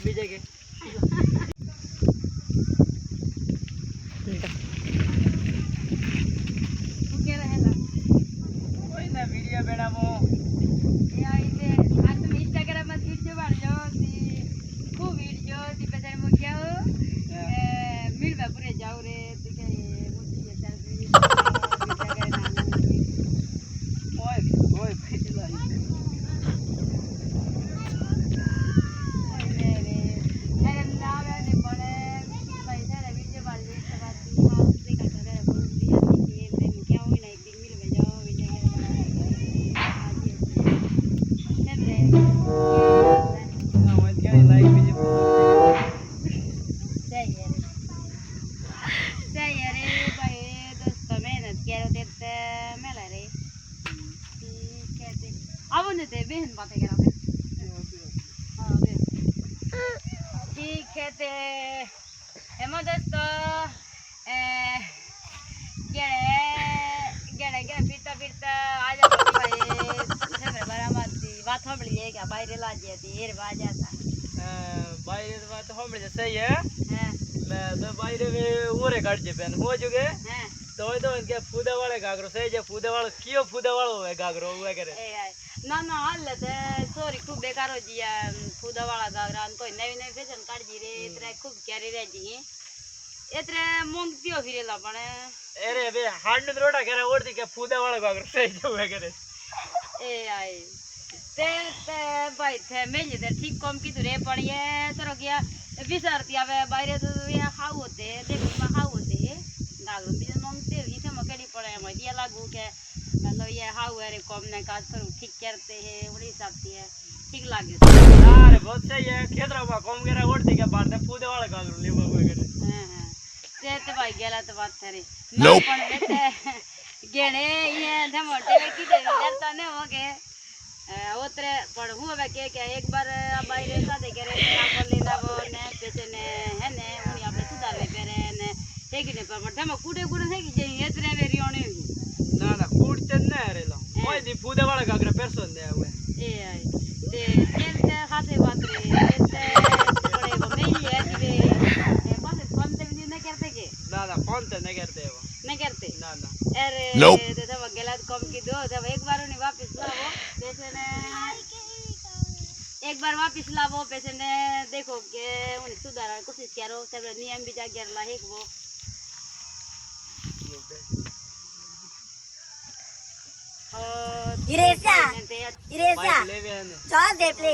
બીજે કે કોઈ ના વિડિયો બનાવો એ આઈને આ તમે ઇન્સ્ટાગ્રામ માં વિડિયો વાળજો ખૂબ વિડિયો થી પછી મો ક્યાં મિલવા પૂરે જાવ રે તો કે મુજી ચાલ ઓય ફેટલા बहन बातें करा ठीक है ते हेमो दोस्तों गेड़े फिरता फिरता आ जाता भाई बराबर बात हम लिए क्या बाहर ला दिया थी हेर बाजा था बाहर बात हम सही है मैं तो बाहर में ओरे काट जे पेन हो जुगे तो इनके फूदे वाले गागरो सही जे फूदे वाले क्यों फूदे वाला है गागरो हुआ करे ना ना हाल ते सॉरी खूब बेकार हो जिया फूदा वाला गागरा कोई नवी नवी फैशन काट जी रे इतरे खूब कैरी रह जी इतरे मोंगतियो फिरेला पण अरे बे हांड रोटा करे ओरती के फूदे वाला गागरो सही जो हुआ करे ए आई ते भाई थे मेली ते ठीक कम की रे पण ये तरो गया विचारती आवे बाहर तो ये खाऊ होते देखो में खाऊ होते गागरो भी मोंगते ही थे मकेडी पड़े मैं दिया लागू के मतलब ये हाउ है कम ने काज करूं ठीक करते हैं बड़ी साथी है ठीक लागे यार बहुत सही है खेतरा में कम करे ओरती के बाहर ते फूदे वाला गागरो लेवा हुआ करे हां ते भाई गेला तो बात करे ना पण बेटे गेणे ये धमोटे की दे डरता ने हो के ओतरे पण हूं હવે કે એક બાર બાયરે સાથે કરે આપણ લેના વો ને પેસે ને હે ને ઉની આપણે સુધારવે કરે ને ઠેકીને પર ધમો કુડે કુડે થઈ ગઈ જે એતરે વે રીઓણી ना ना कूड़ चन ने रेलो ओए दी फूदे वाला गागरा परसों ने हुए ए आई ते ते हाथे बात रे ते बड़े वो मेली है कि ए पासे कौन ते नहीं करते के ना ना कौन ते नहीं करते वो नहीं करते ना ना अरे ते सब गलत कम की दो जब एक बार उन्हें वापस लाओ पैसे ने एक बार वापस लाओ पैसे ने देखो के उन्हें सुधारने की कोशिश करो सब नियम भी जाकर ला है वो Iresa, चल दे प्ले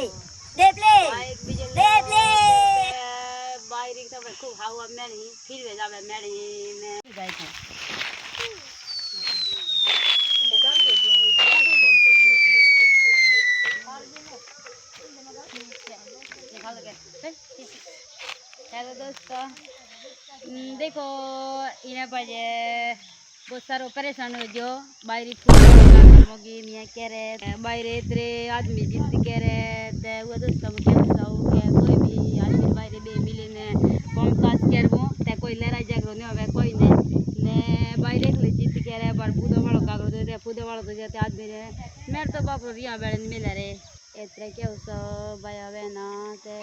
बाहर सब खूब हवा मेरी फिर वे जावे मेरी ने जाए थे हेलो दोस्तों देखो इन्हें बजे बहुत सारो परेशान हो जो बाहरी मोगी मियाँ कह रहे बाहरे इतने आदमी जिद कह रहे थे वो दोस्तों के कोई भी आदमी बाहरे बे मिले ने कौन काज करवो ते कोई लड़ाई झगड़ो नहीं होवे कोई ने बाहरे के जिद कह रहे पर फूदो वालों कागरो दे फूदो वालों तो जाते आदमी रे मेरे तो बाप रिया बेड़न मिले रे इतने क्या उस भाई आवे ना ते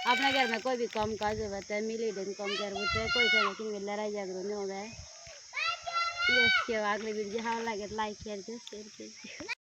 अपने घर में कोई भी काम काज होवे ते मिले दिन काम करवो ते कोई से लेकिन लड़ाई झगड़ो नहीं होवे अगले वीडियो हाँ लगे लाइक कर दो शेयर कर दो।